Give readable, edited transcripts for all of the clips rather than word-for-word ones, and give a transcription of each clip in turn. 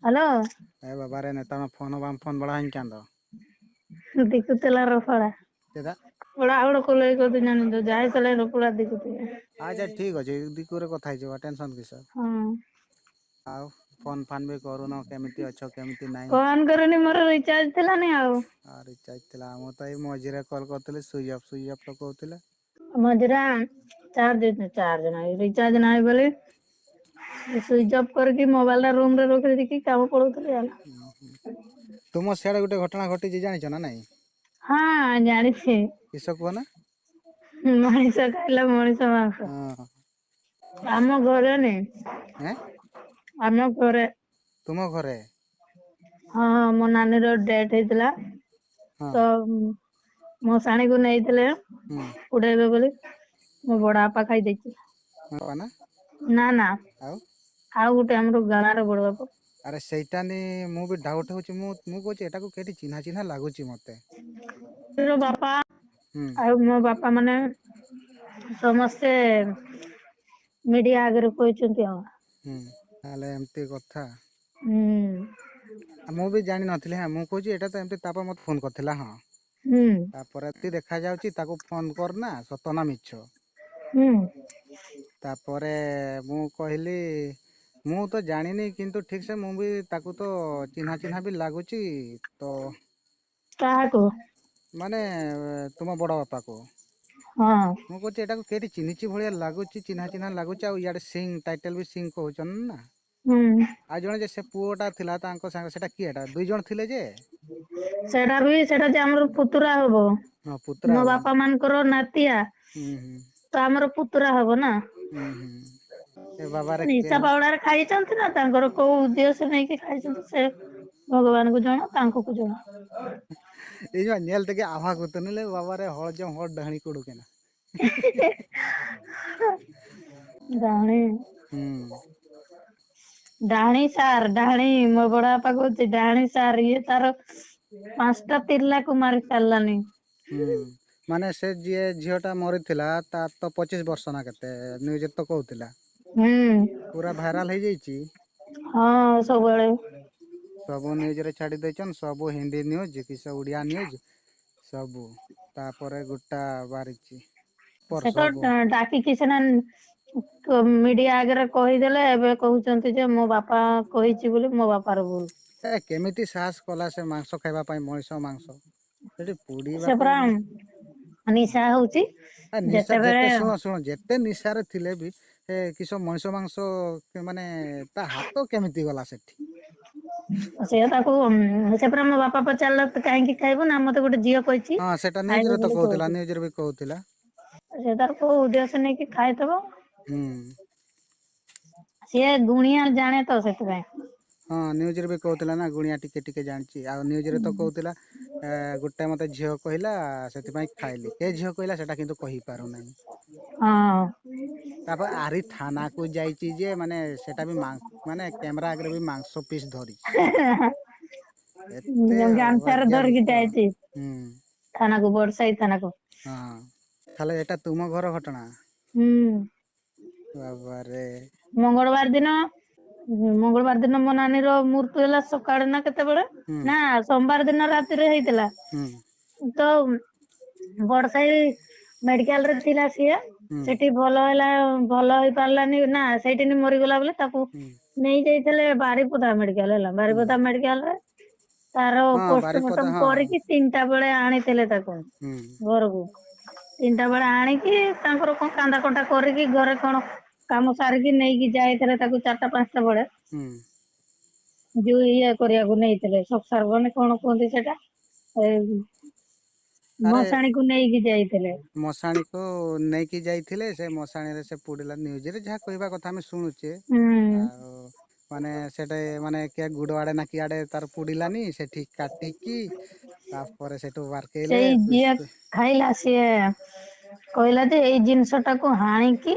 Hello ಬಾಬಾರೆ ನೆತಾನ phone balm phone ಬಡ ಹಂಕ್ಯಾಂದ ದಿಕ್ಕುತ್ತಿಲ್ಲ ರಫಳ ସେଟା ବड़ा ଆଉଡ କଲେଇ କହୁଛି ଜାଣିଛୁ ଯାଇ କଲେ ରକୁଡ଼ା ଦିକୁଥିବେ। ଆଚ୍ଛା ଠିକ୍ ଅଛି ଦିକୁରେ କଥା ହେଇଯିବା ଟେନସନ୍ କିସ। ହଁ ଆଉ ଫୋନ୍ ଫାନ୍ ବି କରୁନ କେମିତି ଅଛ କେମିତି ନାହିଁ। ଫୋନ କରୁନି ମୋର ରିଚାର୍ଜ ଥିଲାନି ଆଉ। ଆଉ ରିଚାର୍ଜ ଥିଲା ମୁଁ ତ ଏଇ ମଝିରେ କଲ୍ କରିଥିଲି ସୁଇଚ୍ ଅଫ୍ ତ କହୁଥିଲା। ମଝିରେ ଚାର୍ଜ ନାହିଁ ରିଚାର୍ଜ ନାହିଁ ବୋଲି ସୁଇଚ୍ ଅଫ୍ କରିକି ମୋବାଇଲ ଟା ରୁମ ରେ ରଖିଦେଇକି କାମ ପଳଉଥିଲି ଆଉ। ତୁମ ସିଆଡେ ଗୋଟେ ଘଟଣା ଘଟିଛି ଜାଣିଛ ନା ନାଇଁ? ହଁ ଜାଣିଛି। କିସ କୁହ ନା? ମଣିଷ ଖାଇଲା ମଣିଷ ମାଂସ। ହଁ ଆମ ଘରେନି ଏଁ ଆମ ଘରେ ତୁମ ଘରେ? ହଁ ମୋ ନାନୀର ଡେଥ ହେଇଥିଲା ହଁ ତ ମୋ ଶାଣୀକୁ ନେଇଥିଲେ ହୁଁ ଉଡେଇବେ ବୋଲି ମୋ ବଡ ବାପା ଖାଇ ଦେଇଛି। ନା ନା ନା ଆଉ ଆଉ ଗୋଟେ ଆମର ଗାଁ ର ବଡ ବାପା। ଆରେ ସେଇଟାନି ମୁଁ ବି ଡାଉଟ୍ ହଉଛି ମୁଁ କହୁଛି ଏଟାକୁ କେଠି ଚିହ୍ନା ଚିହ୍ନା ଲାଗୁଛି ମତେ। ବାପା ହୁଁ ଆଉ ମୋ ବାପା ମାନେ ସମସ୍ତେ ମିଡିଆ ଆଗରେ କହିଛନ୍ତି ଆଉ। ହୁଁ ତାହେଲେ ଏମିତି କଥା। ହୁଁ ମୁଁ ବି ଜାଣିନଥିଲି ହଁ ମୁଁ କହୁଛି ଏଇଟା ତ ଏମିତି ତାପ ମତେ ଫୋନ କରିଥିଲା ହଁ। ହୁଁ ତାପରେ ଏତି ଦେଖା ଯାଉଛି ତାକୁ ଫୋନ କରନା ସତ ନା ମିଛ। ହୁଁ ତାପରେ ମୁଁ କହିଲି ମୁଁ ତ ଜାଣିନି କିନ୍ତୁ ଠିକ୍ ସେ ମୁଁ ବି ତାକୁ ତ ଚିହ୍ନା ଚିହ୍ନା ବି ଲାଗୁଛି ତ କାହାକୁ? ମାନେ ତୁମ ବଡ଼ ବାପାକୁ। ହଁ ମୁଁ କହୁଛି ଏଟାକୁ କେଠି ଚିହ୍ନିଚି ଭଳିଆ ଲାଗୁଛି ଚିହ୍ନା ଚିହ୍ନା ଲାଗୁଛି ଆଉ ଇଆଡେ ସିଂ ଟାଇଟେଲ ବି ସିଂ କହୁଛନ୍ତି ନା। ହୁଁ ଆଉ ଜଣେ ଯେ ସେ ପୁଅ ଟା ଥିଲା ତାଙ୍କ ସାଙ୍ଗେ ସେଟା କିଏଟା ଦୁଇ ଜଣ ଥିଲେ ଯେ ସେଟା ଯେ ଆମର ପୁତୁରା ହବ। ହଁ ପୁତୁରା ମୋ ହବ ବାପା ମାନଙ୍କର ନାତିଆ ହୁଁ ହୁଁ ତ ଆମର ପୁତୁରା ହବ ନା। ହୁଁ ହୁଁ ଏ ବାବାରେ ନିଶା ପାଉଡାରେ ଖାଇଛନ୍ତି ନା ତାଙ୍କର କୋଉ ଉଦ୍ଦେଶ୍ୟ ନେଇକି ଖାଇଛନ୍ତି ସେ ଭଗବାନଙ୍କୁ ଜଣା ତାଙ୍କୁ କୁ ଜଣା। ଡାହାଣୀ ହୁଁ ଡାହାଣୀ ସାର୍ ଡାହାଣୀ ମୋ ବଡ ବାପା କହୁଛି ଡାହାଣୀ ସାର୍ ଇଏ ତାର 5ଟା ପିଲାକୁ ମାରି ସାରିଲାନି। ହୁଁ ମାନେ ସେ ଯିଏ ଝିଅ ଟା ମରିଥିଲା ତାର ତ 25 ବର୍ଷ ନା କେତେ ନ୍ୟୁଜରେ ତ କହୁଥିଲା। ହୁଁ ପୁରା ଭାଇରାଲ ହେଇଯାଇଛି। ହଁ ସବୁବେଳେ ସବୁ ନ୍ୟୁଜ ରେ ଛାଡି ଦେଇଛନ୍ ସବୁ ହିନ୍ଦୀ ନ୍ୟୁଜ କି ଓଡିଆ ନ୍ୟୁଜ ସବୁ ତାପରେ ଗୋଟା ବାହାରିଛି। ସେ ତ ଡାକିକି ସିନା ମିଡିଆ ଆଗରେ କହିଦେଲେ ଏବେ କହୁଛନ୍ତି ଯେ ମୋ ବାପା କହିଛି ବୋଲି ମୋ ବାପାର ଭୁଲ। ଏ କେମିତି ସାହସ କଲା ସେ ମାଂସ ଖାଇବା ପାଇଁ ମଣିଷ ମାଂସ ସେଠି ସେ ପୋଡିବାକୁ ପରା ନିଶା ହଉଛି ନିଶା ଯେତେବେଳେ ଯେତେ ଶୁଣ ଯେତେ ନିଶାରେ ଥିଲେ ବି ଏ କିସ ମଣିଷ ମାଂସ ମାନେ ତା ହାତ କେମିତି ଗଲା ସେଠି? ସେ ତାକୁ ସେ ପରା ମୋ ବାପା ପଚାରିଲା କାହିଁକି ଖାଇବୁ ନା ମତେ ଗୋଟେ ଝିଅ କହିଛି ହଁ ସେଟା ଖାଇବୁ ନ୍ୟୁଜରେ ତ ବୋଲି କହୁଥିଲା କହୁଛି। ନ୍ୟୁଜରେ ବି କହୁଥିଲା। ସେ ତାର କୋଉ ଉଦ୍ଦେଶ୍ୟ ନେଇକି ଖାଇଥିବ। ହୁଁ ସିଏ ଗୁଣିଆ ଜାଣେ ତ ସେଥିପାଇଁ। ହଁ ନ୍ୟୁଜରେ ବି କହୁଥିଲା ନା ଗୁଣିଆ ଟିକେ ଟିକେ ଜାଣିଛି ଆଉ ନ୍ୟୁଜରେ ତ କହୁଥିଲା ଗୋଟେ ମତେ ଝିଅ କହିଲା ସେଥିପାଇଁ ଖାଇଲି ଏ ଝିଅ କହିଲା ସେଟା କିନ୍ତୁ କହିପାରୁନାହିଁ। ହଁ ତାପରେ ଆରି ଥାନା କୁ ଯାଇଛି ଯେ ମାନେ ସେଟା ବି ମାନେ କ୍ୟାମେରା ଆଗରେ ବି ମାଂସ ପିସ୍ ଧରିଛି। ଏତେ ଗାମଛାରେ ଅବାଗ୍ୟା ଧରିକି ଲୋକ ଯାଇଛି ହୁଁ ଥାନାକୁ ବଡସାଇ ଥାନାକୁ। ହଁ ତାହେଲେ ଏଟା ତୁମ ଘର ଘଟଣା? ହୁଁ ବାବାରେ ମଙ୍ଗଳବାର ଦିନ ମୋ ନାନୀର ମୃତ୍ୟୁ ହେଲା ସକାଳେ ନା କେତେବେଳେ ହୁଁ ନା ସୋମବାର ଦିନ ରାତିରେ ହେଇଥିଲା। ହୁଁ ତ ବଡସାଇ ମେଡିକାଲ ରେ ଥିଲା ସିଏ ହୁଁ ସେଠି ଭଲ ହେଇ ପାରିଲାନି ନା ସେଇଠିନି ମରିଗଲା ବୋଲି ତାକୁ ହୁଁ ନେଇ ଯାଇଥିଲେ ବାରିପଦା ମେଡିକାଲ ହେଲା ହୁଁ ବାରିପଦା ମେଡିକାଲ ରେ ତାର ହଁ ବାରିପଦା ପୋଷ୍ଟମର୍ଟମ ହଁ କରିକି 3ଟା ବେଳେ ଆଣିଥିଲେ ତାକୁ ହୁଁ ଘରକୁ। 3ଟା ବେଳେ ଆଣିକି ତାଙ୍କର କଣ କାନ୍ଦା କଟା କରିକି ଘରେ କଣ କାମ ସାରିକି ନେଇକି ଯାଇଥିଲେ ତାକୁ 4ଟା 5ଟା ବେଳେ ହୁଁ ଯୋଉ ଇଏ କରିବାକୁ ନେଇଥିଲେ ସଂସ୍କାର ମାନେ କଣ କୁହନ୍ତି ସେଟା ଏ ଆରେ ମଶାଣୀକୁ ନେଇକି ଯାଇଥିଲେ। ମଶାଣୀକୁ ନେଇକି ଯାଇଥିଲେ ସେ ମଶାଣିରେ ସେ ପୋଡିଲା ନ୍ୟୁଜରେ ଯାହା କହିବା କଥା ଆମେ ଶୁଣୁଛେ ହୁଁ ଆଉ ମାନେ ସେଟା ମାନେ କିଏ ଗୁଡ ଆଡେ ନା କିଆଡେ ତାର ପୁଡିଲାନି ସେଠି କାଟିକି ତାପରେ ସେଠୁ ବାରକେଇଲେ ସେଇ ଯିଏ ଖାଇଲା ସିଏ କହିଲା ଯେ ଏଇ ଜିନିଷ ଟାକୁ ହାଣିକି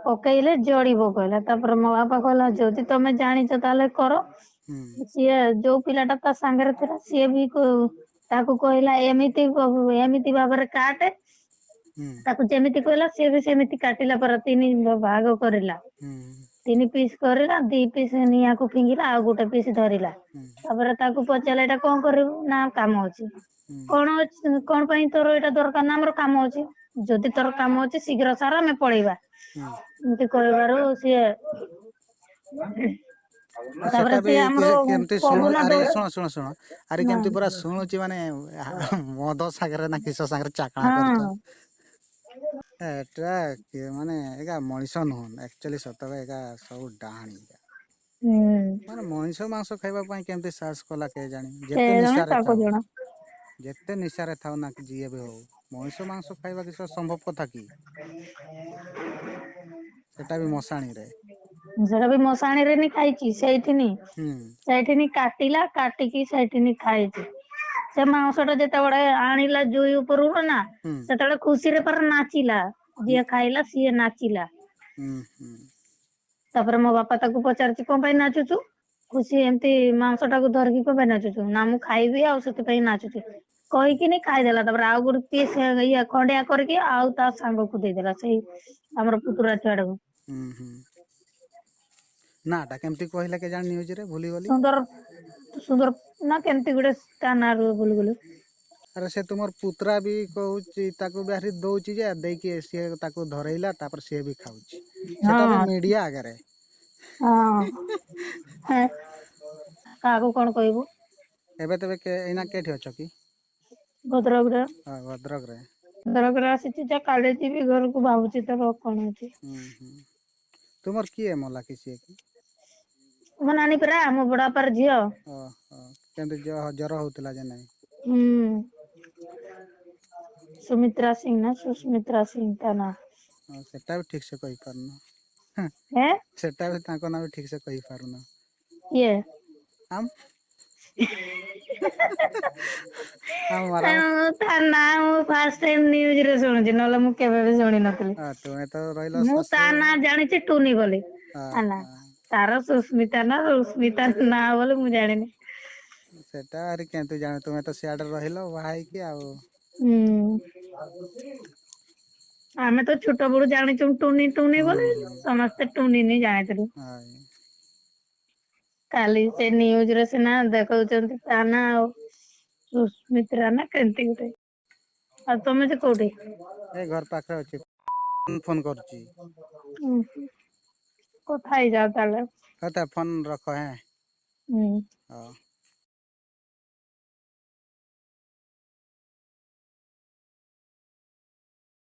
ପକେଇଲେ ଜଳିବ କହିଲା ତାପରେ ମୋ ବାପା କହିଲା ଯଦି ତମେ ଜାଣିଛ ତାହେଲେ କର। ହୁଁ ସିଏ ଯୋଉ ପିଲାଟା ତା ସାଙ୍ଗରେ ଥିଲା ସିଏ ବି ତାକୁ କହିଲା ଏମିତି ଭାବରେ କାଟେ ହୁଁ ତାକୁ ଯେମିତି କହିଲା ସିଏ ବି ସେମିତି କାଟିଲା ପରା 3 ଭାଗ କରିଲା। ହୁଁ ତିନି ପିସ୍ କରିଲା, 2 ପିସ୍ ନିଆଁକୁ ଫିଙ୍ଗିଲା, ଆଉ ଗୋଟେ ପିସ୍ ଧରିଲା। ହୁଁ ତାପରେ ତାକୁ ପଚାରିଲା ଏଇଟା କଣ କରିବୁ? ନା କାମ ଅଛି। ହୁଁ କଣ ଅଛି, କଣ ପାଇଁ ତୋର ଏଇଟା ଦରକାର? ନା ଆମର କାମ ଅଛି। ଯଦି ତୋର କାମ ଅଛି ଶୀଘ୍ର ସାର, ଆମେ ପଳେଇବା। ହୁଁ। ଏମିତି କହିବାରୁ ସିଏ ତାପରେ ସେଟା ବି ସିଏ ଆମର କେମିତି ଶୁଣୁ, ପଡୁନା ଆରେ ଡୋର ଶୁଣ ଆରେ ହଁ କେମିତି ପୁରା ଶୁଣୁଛି ମାନେ ମଦ ସାଙ୍ଗରେ ନା କିସ ସାଙ୍ଗରେ ଚାକଣା କରୁଛ। ହଁ ଏଟା ମାନେ ଏକା ମଣିଷ ନୁହଁ ଆକ୍ଚୁଆଲି ସତରେ ଏକା ସବୁ ଡାହାଣୀ। ହୁଁ ମାନେ ମଣିଷ ମାଂସ ଖାଇବା ପାଇଁ କେମିତି ସାହସ କଲା କେଜାଣି। ଯେତେ କେଜାଣି ନିଶାରେ ତାକୁ ଥାଉ, ଜଣା। ଯେତେ ନିଶାରେ ଥାଉ ନା ଯିଏ ବି ହଉ, ମଣିଷ ମାଂସ ଖାଇବା କିଛି ସମ୍ଭବ କଥା କି? ସେଟା ବି ମଶାଣିରେ। ସେଟା ବି ମଶାଣିରେ ଖାଇଛି ସେଇଠିନି। ହୁଁ ସେଇଠିନି କାଟିଲା, କାଟିକି ସେଇଠିନି ଖାଇଛି। ସେ ମାଉଁସ ଟା ଯେତେବେଳେ ଆଣିଲା ଜୁଇ ଉପରକୁ ନା, ହୁଁ ସେତେବେଳେ ଖୁସିରେ ପାର ନାଚିଲା। ଯିଏ ଖାଇଲା ସିଏ ନାଚିଲା। ହୁଁ ହୁଁ। ତାପରେ ମୋ ବାପା ତାକୁ ପଚାରୁଛି କଣ ପାଇଁ ନାଚୁଛୁ? ଖୁସି ଏମିତି ମାଂସ ଟାକୁ ଧରିକି କଣ ପାଇଁ ନାଚୁଛୁ? ନା ମୁଁ ଖାଇବି ଆଉ ସେଥିପାଇଁ ନାଚୁଛି। କହିକିନି ଖାଇଦେଲା। ତାପରେ ଆଉ ଗୋଟେ ପିସ୍ ଇଏ ଖଣ୍ଡିଆ କରିକି ଆଉ ତା ସାଙ୍ଗକୁ ଦେଇଦେଲା, ସେଇ ଆମର ପୁତୁରା ଛୁଆଟାକୁ। ହୁଁ ହୁଁ। ନା ଟା କେମିତି କହିଲା କେଜାଣି ନ୍ୟୁଜରେ ଭୁଲିଗଲି। ସୁନ୍ଦର ସୁନ୍ଦର ନା କେମିତି ଗୋଟେ ତା ନାଁ ରୁହେ ଭୁଲିଗଲି। ଆରେ ସେ ତୁମର ପୁତୁରା ବି କହୁଛି, ତାକୁ ବି ବାହାରି ଦଉଛି ଯେ ଦେଇକି ସିଏ ତାକୁ ଧରେଇଲା, ତାପରେ ସିଏ ବି ଖାଉଛି। ସେଟା ବି ହଁ ମିଡିଆ ଆଗରେ। ହଁ କାହାକୁ କଣ କହିବୁ? ଏବେ ତେବେ ଏଇନା କେଠି ଅଛ କି? ଭଦ୍ରକରେ। ହଁ ଭଦ୍ରକରେ। ଭଦ୍ରକରେ ଆସିଛି ଯେ କାଲି ଯିବି ଘରକୁ, ଭାବୁଛି ତ କଣ ଅଛି। ହୁଁ ହୁଁ। ତୁମର କିଏ ମଲା କି ସିଏ କି? ମୋ ନାନୀ ପରା, ମୋ ବଡବାପାର ଝିଅ। ଓହୋ। କେମିତି ଜର ହଉଥିଲା ଯେ ନାଇଁ? ସୁମିତ୍ରା ସିଂହ ନା ସୁସ୍ମିତ୍ରା ସିଂହ ତା ନାଁ। ହଁ ସେଟା ବି ଠିକ ସେ କହିପାରୁନ। ହେଁ ସେଟା ବି ତାଙ୍କ ନାଁ ବି ଠିକ ସେ କହିପାରୁନ। କିଏ? ଆମ୍ ଆମ ମାରାମ ତା ନାଁ ମୁଁ ଫାଷ୍ଟ ଟାଇମ ନ୍ୟୁଜରେ ଶୁଣୁଛି, ନହେଲେ ମୁଁ କେବେ ବି ଶୁଣି ନଥିଲି। ତୁମେ ତ ରହିଲ ମୁଁ ତା ଶାଶୁ ନାଁ ଜାଣିଛି ଟୁନି ବୋଲି ହେଲା। ତାର ସୁସ୍ମିତା ନା ରଶ୍ମିତା ନାଁ ବୋଲି ମୁଁ ଜାଣିନି। ସେଟା ଆହୁରି କେମିତି ଜାଣ, ତୁମେ ତ ସିଆଡେ ରହିଲ ବାହା ହେଇକି ଆଉ। ହୁଁ। ଆମେ ତ ଛୋଟ ବେଳୁ ଜାଣିଛୁ ଟୁନି ଟୁନି ବୋଲି, ସମସ୍ତେ ଟୁନିନି ଜାଣିଥିଲୁ। ହଁ। କାଲି ସେ ନ୍ୟୁଜରେ ସିନା ଦେଖଉଛନ୍ତି ତା ନା ଆଉ। ସୁସ୍ମିତ୍ରା ନା କେମିତି ଗୋଟେ। ଆଉ ତମେ ଯେ କୋଉଠି? ଏଇ ଘର ପାଖରେ ଅଛି, ଫୋନ କରୁଛି। କଥା ହେଇଯାଅ ତାହେଲେ। ହଉ ତା ଫୋନ ରଖ ହେଁ। ହୁଁ। ହଁ।